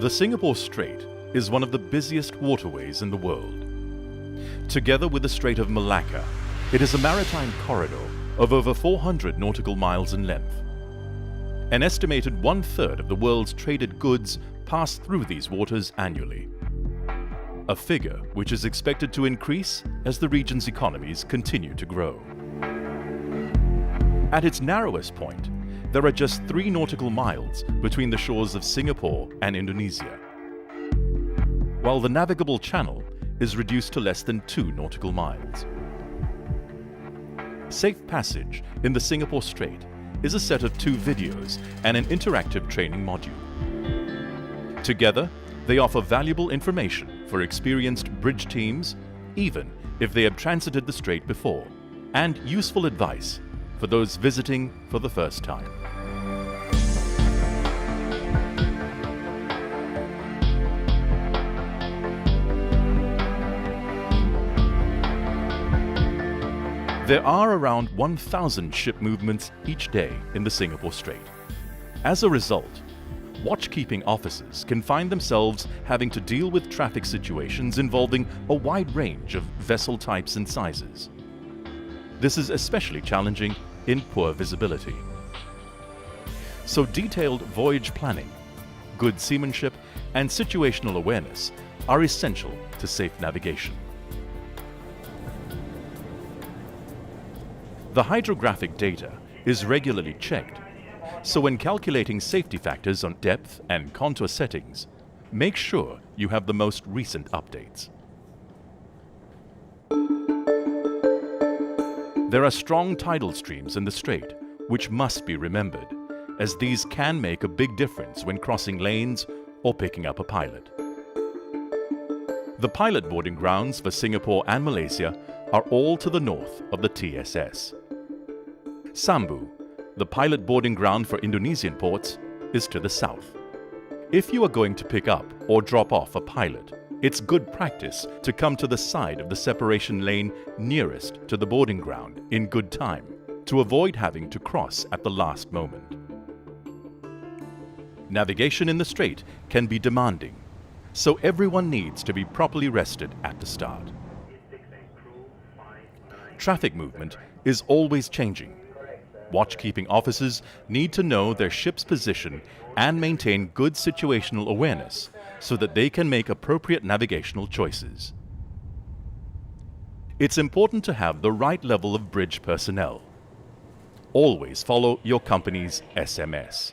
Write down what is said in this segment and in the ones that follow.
The Singapore Strait is one of the busiest waterways in the world. Together with the Strait of Malacca, it is a maritime corridor of over 400 nautical miles in length. An estimated one-third of the world's traded goods pass through these waters annually, a figure which is expected to increase as the region's economies continue to grow. At its narrowest point, there are just 3 nautical miles between the shores of Singapore and Indonesia, while the navigable channel is reduced to less than 2 nautical miles. Safe Passage in the Singapore Strait is a set of 2 videos and an interactive training module. Together, they offer valuable information for experienced bridge teams, even if they have transited the strait before, and useful advice for those visiting for the first time. There are around 1,000 ship movements each day in the Singapore Strait. As a result, watchkeeping officers can find themselves having to deal with traffic situations involving a wide range of vessel types and sizes. This is especially challenging in poor visibility. So detailed voyage planning, good seamanship, and situational awareness are essential to safe navigation. The hydrographic data is regularly checked, so when calculating safety factors on depth and contour settings, make sure you have the most recent updates. There are strong tidal streams in the strait, which must be remembered, as these can make a big difference when crossing lanes or picking up a pilot. The pilot boarding grounds for Singapore and Malaysia are all to the north of the TSS. Sambu, the pilot boarding ground for Indonesian ports, is to the south. If you are going to pick up or drop off a pilot, it's good practice to come to the side of the separation lane nearest to the boarding ground in good time to avoid having to cross at the last moment. Navigation in the strait can be demanding, so everyone needs to be properly rested at the start. Traffic movement is always changing. Watchkeeping officers need to know their ship's position and maintain good situational awareness so that they can make appropriate navigational choices. It's important to have the right level of bridge personnel. Always follow your company's SMS.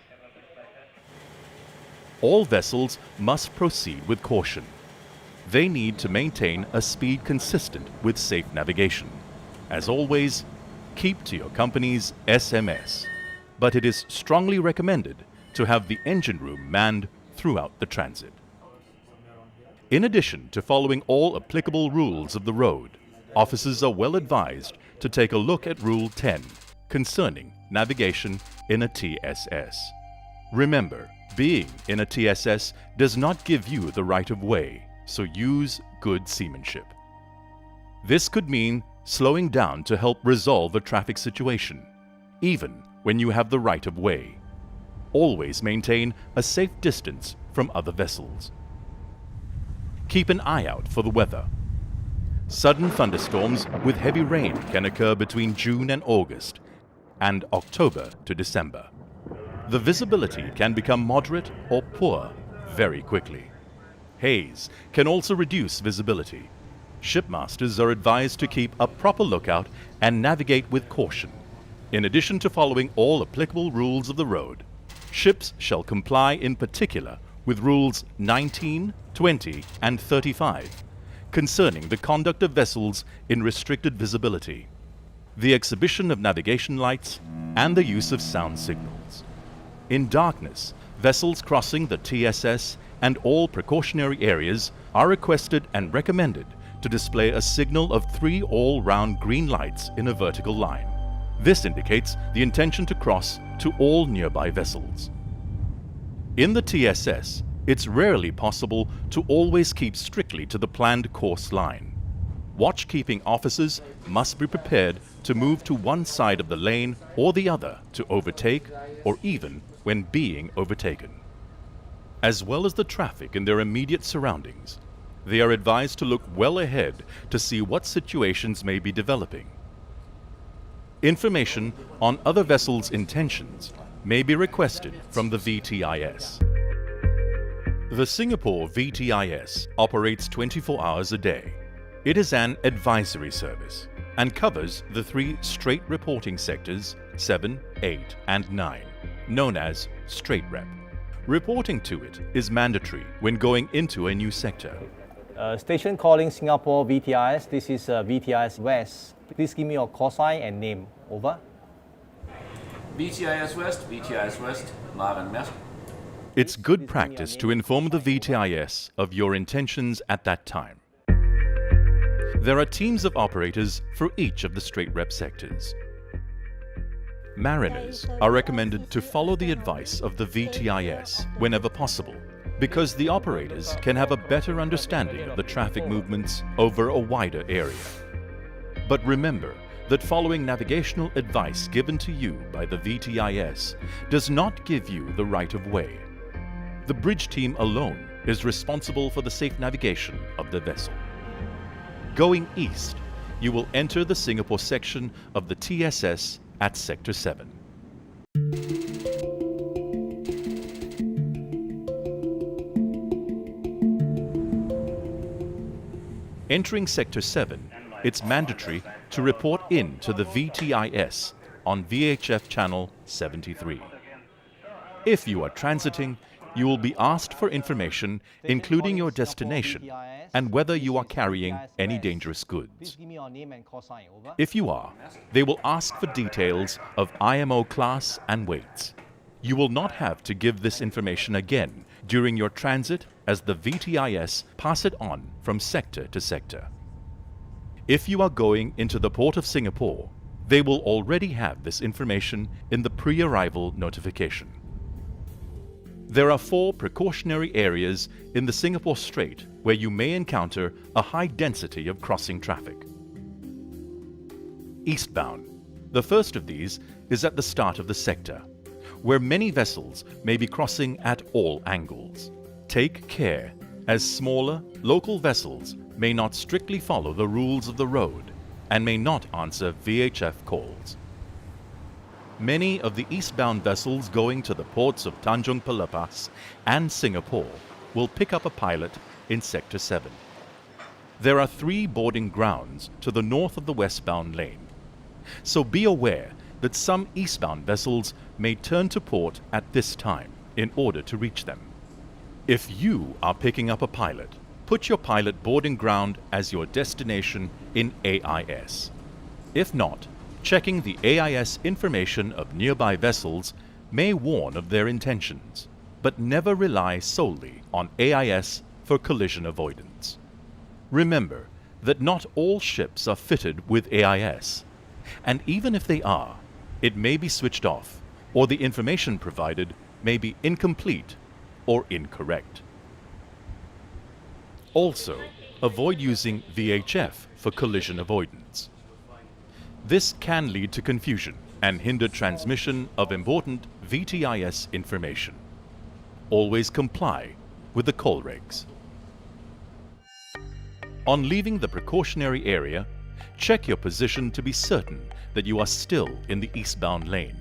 All vessels must proceed with caution. They need to maintain a speed consistent with safe navigation. As always, keep to your company's SMS, but it is strongly recommended to have the engine room manned throughout the transit. In addition to following all applicable rules of the road, officers are well advised to take a look at Rule 10 concerning navigation in a TSS. Remember, being in a TSS does not give you the right of way, so use good seamanship. This could mean slowing down to help resolve a traffic situation, even when you have the right of way. Always maintain a safe distance from other vessels. Keep an eye out for the weather. Sudden thunderstorms with heavy rain can occur between June and August, and October to December. The visibility can become moderate or poor very quickly. Haze can also reduce visibility. Shipmasters are advised to keep a proper lookout and navigate with caution. In addition to following all applicable rules of the road, ships shall comply in particular with Rules 19, 20, and 35 concerning the conduct of vessels in restricted visibility, the exhibition of navigation lights, and the use of sound signals. In darkness, vessels crossing the TSS and all precautionary areas are requested and recommended to display a signal of 3 all-round green lights in a vertical line. This indicates the intention to cross to all nearby vessels. In the TSS, it's rarely possible to always keep strictly to the planned course line. Watchkeeping officers must be prepared to move to one side of the lane or the other to overtake, or even when being overtaken. as well as the traffic in their immediate surroundings. They are advised to look well ahead to see what situations may be developing. Information on other vessels' intentions may be requested from the VTIS. The Singapore VTIS operates 24 hours a day. It is an advisory service and covers the 3 Strait reporting sectors 7, 8 and 9, known as Strait Rep. Reporting to it is mandatory when going into a new sector. Station calling Singapore VTIS. This is VTIS West. Please give me your call sign and name. Over. VTIS West, Marvin Met. It's good practice to inform the VTIS of your intentions at that time. There are teams of operators for each of the Strait Rep sectors. Mariners are recommended to follow the advice of the VTIS whenever possible, because the operators can have a better understanding of the traffic movements over a wider area. But remember that following navigational advice given to you by the VTIS does not give you the right of way. The bridge team alone is responsible for the safe navigation of the vessel. Going east, you will enter the Singapore section of the TSS at Sector 7. Entering Sector 7, it's mandatory to report in to the VTIS on VHF channel 73. If you are transiting, you will be asked for information including your destination and whether you are carrying any dangerous goods. If you are, they will ask for details of IMO class and weights. You will not have to give this information again during your transit, as the VTIS pass it on from sector to sector. If you are going into the Port of Singapore, they will already have this information in the pre-arrival notification. There are 4 precautionary areas in the Singapore Strait where you may encounter a high density of crossing traffic. Eastbound. The first of these is at the start of the sector, where many vessels may be crossing at all angles. Take care, as smaller, local vessels may not strictly follow the rules of the road and may not answer VHF calls. Many of the eastbound vessels going to the ports of Tanjung Pelepas and Singapore will pick up a pilot in Sector 7. There are 3 boarding grounds to the north of the westbound lane, so be aware that some eastbound vessels may turn to port at this time in order to reach them. If you are picking up a pilot, put your pilot boarding ground as your destination in AIS. If not, checking the AIS information of nearby vessels may warn of their intentions, but never rely solely on AIS for collision avoidance. Remember that not all ships are fitted with AIS, and even if they are, it may be switched off, or the information provided may be incomplete or incorrect. Also, avoid using VHF for collision avoidance. This can lead to confusion and hinder transmission of important VTIS information. Always comply with the call regs. On leaving the precautionary area, check your position to be certain that you are still in the eastbound lane.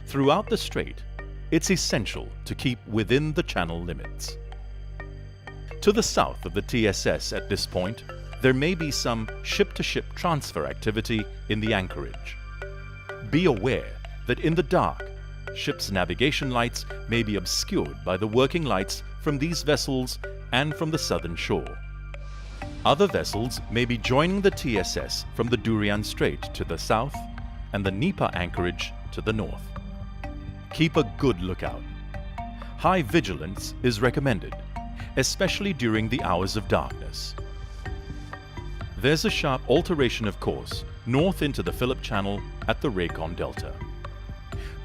Throughout the strait, it's essential to keep within the channel limits. To the south of the TSS at this point, there may be some ship-to-ship transfer activity in the anchorage. Be aware that in the dark, ships' navigation lights may be obscured by the working lights from these vessels and from the southern shore. Other vessels may be joining the TSS from the Durian Strait to the south and the Nipa anchorage to the north. Keep a good lookout. High vigilance is recommended, especially during the hours of darkness. There's a sharp alteration of course north into the Phillip Channel at the Raycon Delta.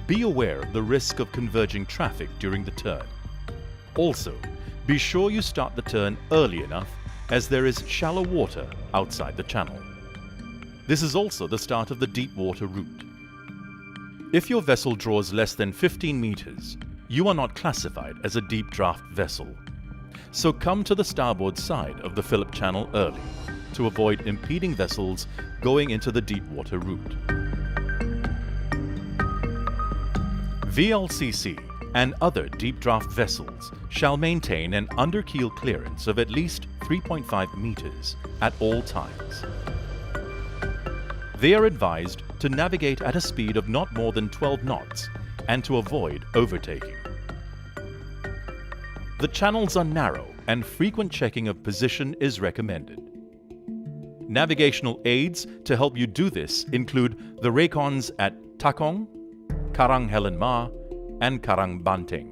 Be aware of the risk of converging traffic during the turn. Also, be sure you start the turn early enough, as there is shallow water outside the channel. This is also the start of the deep water route. If your vessel draws less than 15 meters, You are not classified as a deep draft vessel, so come to the starboard side of the Phillip Channel early to avoid impeding vessels going into the deep water route. VLCC and other deep draft vessels shall maintain an underkeel clearance of at least 3.5 meters at all times. They are advised to navigate at a speed of not more than 12 knots and to avoid overtaking. The channels are narrow and frequent checking of position is recommended. Navigational aids to help you do this include the Raycons at Takong, Karang Helen Ma, and Karang Banteng.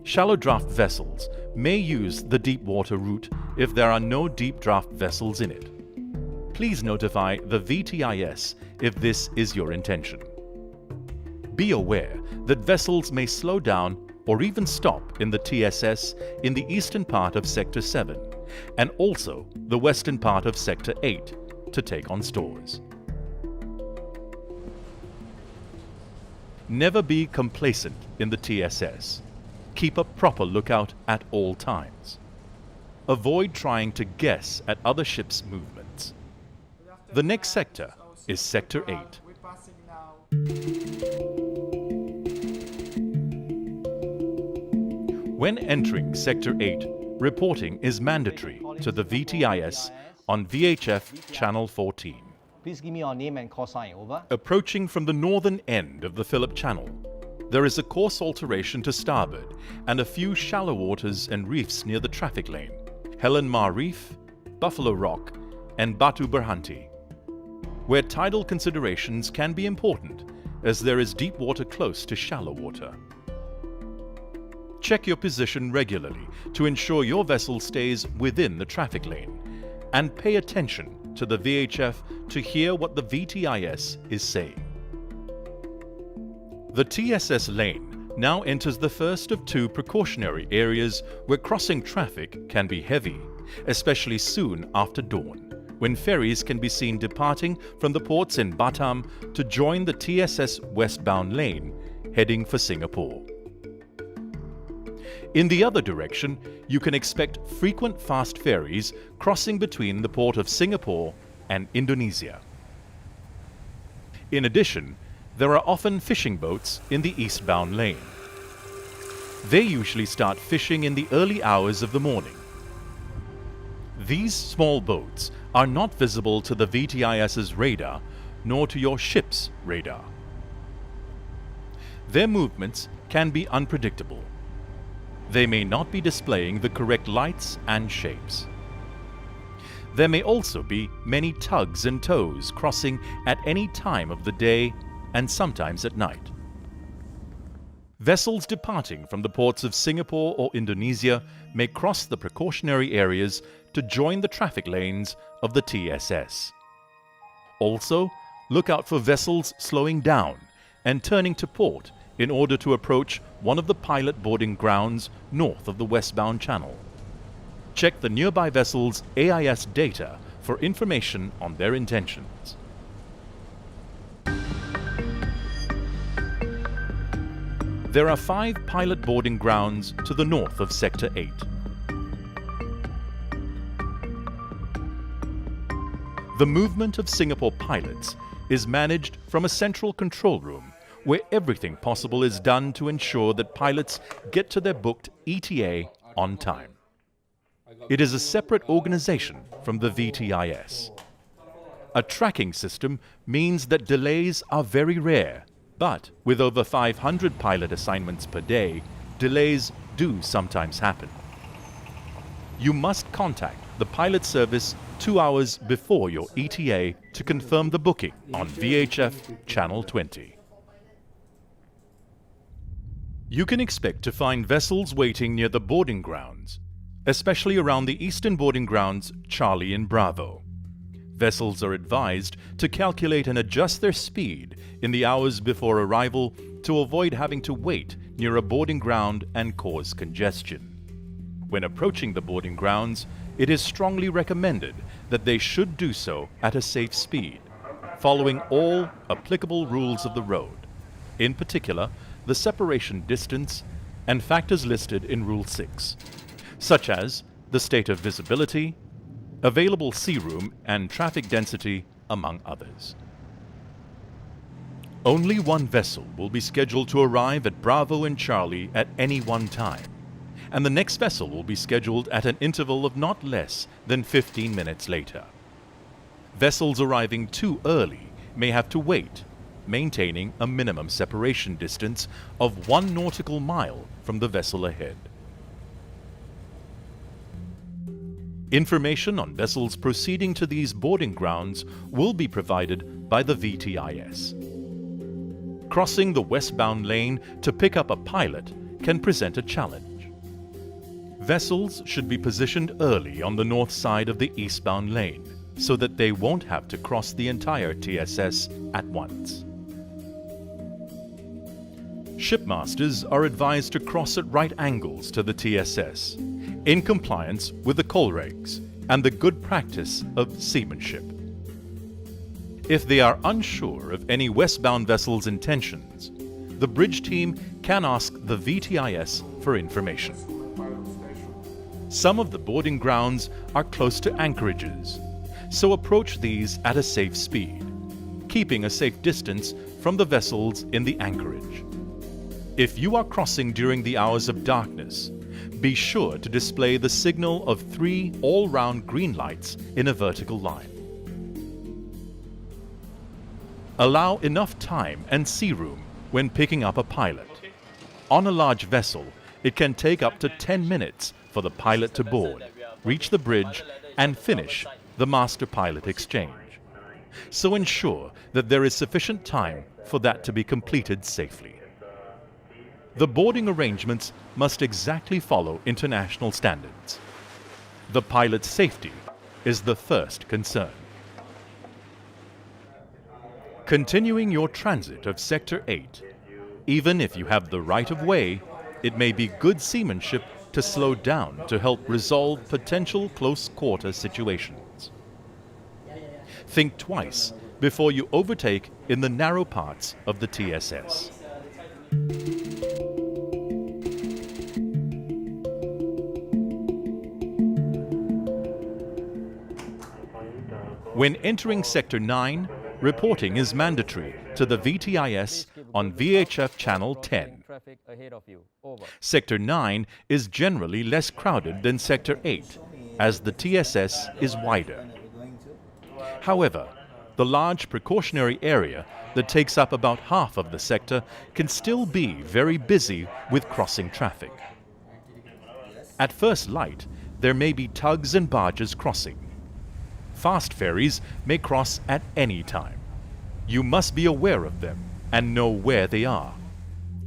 Shallow draft vessels may use the deep water route if there are no deep draft vessels in it. Please notify the VTIS if this is your intention. Be aware that vessels may slow down or even stop in the TSS in the eastern part of Sector 7 and also the western part of Sector 8 to take on stores. Never be complacent in the TSS. Keep a proper lookout at all times. Avoid trying to guess at other ships' movements. The next sector is Sector 8. When entering Sector 8, reporting is mandatory to the VTIS on VHF Channel 14. Please give me your name and call sign, over. Approaching from the northern end of the Phillip Channel, there is a course alteration to starboard and a few shallow waters and reefs near the traffic lane, Helen Ma Reef, Buffalo Rock, and Batu Berhenti, where tidal considerations can be important as there is deep water close to shallow water. Check your position regularly to ensure your vessel stays within the traffic lane and pay attention to the VHF to hear what the VTIS is saying. The TSS lane now enters the first of two precautionary areas where crossing traffic can be heavy, especially soon after dawn, when ferries can be seen departing from the ports in Batam to join the TSS westbound lane, heading for Singapore. In the other direction, you can expect frequent fast ferries crossing between the port of Singapore and Indonesia. In addition, there are often fishing boats in the eastbound lane. They usually start fishing in the early hours of the morning. These small boats are not visible to the VTIS's radar nor to your ship's radar. Their movements can be unpredictable. They may not be displaying the correct lights and shapes. There may also be many tugs and tows crossing at any time of the day and sometimes at night. Vessels departing from the ports of Singapore or Indonesia may cross the precautionary areas to join the traffic lanes of the TSS. Also, look out for vessels slowing down and turning to port in order to approach one of the pilot boarding grounds north of the westbound channel. Check the nearby vessel's AIS data for information on their intentions. There are 5 pilot boarding grounds to the north of Sector 8. The movement of Singapore pilots is managed from a central control room where everything possible is done to ensure that pilots get to their booked ETA on time. It is a separate organization from the VTIS. A tracking system means that delays are very rare, but with over 500 pilot assignments per day, delays do sometimes happen. You must contact the pilot service 2 hours before your ETA to confirm the booking on VHF Channel 20. You can expect to find vessels waiting near the boarding grounds, especially around the eastern boarding grounds Charlie and Bravo. Vessels are advised to calculate and adjust their speed in the hours before arrival to avoid having to wait near a boarding ground and cause congestion. When approaching the boarding grounds, it is strongly recommended that they should do so at a safe speed, following all applicable rules of the road. In particular, the separation distance and factors listed in Rule 6, such as the state of visibility, available sea room and traffic density, among others. Only one vessel will be scheduled to arrive at Bravo and Charlie at any one time, and the next vessel will be scheduled at an interval of not less than 15 minutes later. Vessels arriving too early may have to wait, maintaining a minimum separation distance of 1 nautical mile from the vessel ahead. Information on vessels proceeding to these boarding grounds will be provided by the VTIS. Crossing the westbound lane to pick up a pilot can present a challenge. Vessels should be positioned early on the north side of the eastbound lane so that they won't have to cross the entire TSS at once. Shipmasters are advised to cross at right angles to the TSS, in compliance with the coal regs and the good practice of seamanship. If they are unsure of any westbound vessel's intentions, the bridge team can ask the VTIS for information. Some of the boarding grounds are close to anchorages, so approach these at a safe speed, keeping a safe distance from the vessels in the anchorage. If you are crossing during the hours of darkness, be sure to display the signal of 3 all-round green lights in a vertical line. Allow enough time and sea room when picking up a pilot. On a large vessel, it can take up to 10 minutes for the pilot to board, reach the bridge, and finish the master-pilot exchange. So ensure that there is sufficient time for that to be completed safely. The boarding arrangements must exactly follow international standards. The pilot's safety is the first concern. Continuing your transit of Sector 8, even if you have the right of way, it may be good seamanship to slow down to help resolve potential close-quarter situations. Think twice before you overtake in the narrow parts of the TSS. When entering Sector 9, reporting is mandatory to the VTIS on VHF Channel 10. Sector 9 is generally less crowded than Sector 8, as the TSS is wider. However, the large precautionary area that takes up about half of the sector can still be very busy with crossing traffic. At first light, there may be tugs and barges crossing. Fast ferries may cross at any time. You must be aware of them and know where they are.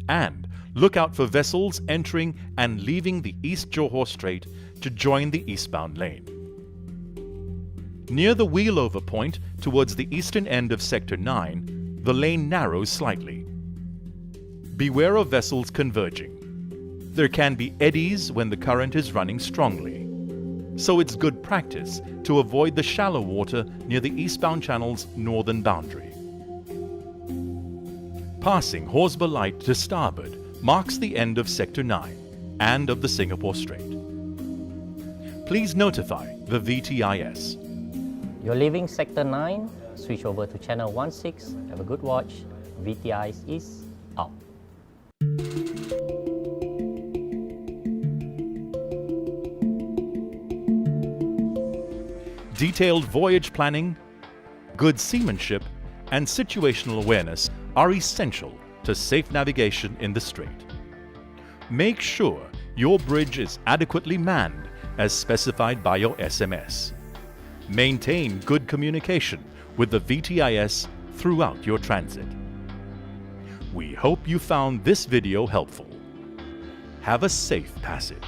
And look out for vessels entering and leaving the East Johor Strait to join the eastbound lane. Near the wheelover point towards the eastern end of Sector 9, the lane narrows slightly. Beware of vessels converging. There can be eddies when the current is running strongly, so it's good practice to avoid the shallow water near the eastbound channel's northern boundary. Passing Horsburgh Light to starboard marks the end of Sector 9 and of the Singapore Strait. Please notify the VTIS. You're leaving Sector 9, switch over to Channel 16, have a good watch. VTIS is out. Detailed voyage planning, good seamanship, and situational awareness are essential to safe navigation in the Strait. Make sure your bridge is adequately manned as specified by your SMS. Maintain good communication with the VTIS throughout your transit. We hope you found this video helpful. Have a safe passage.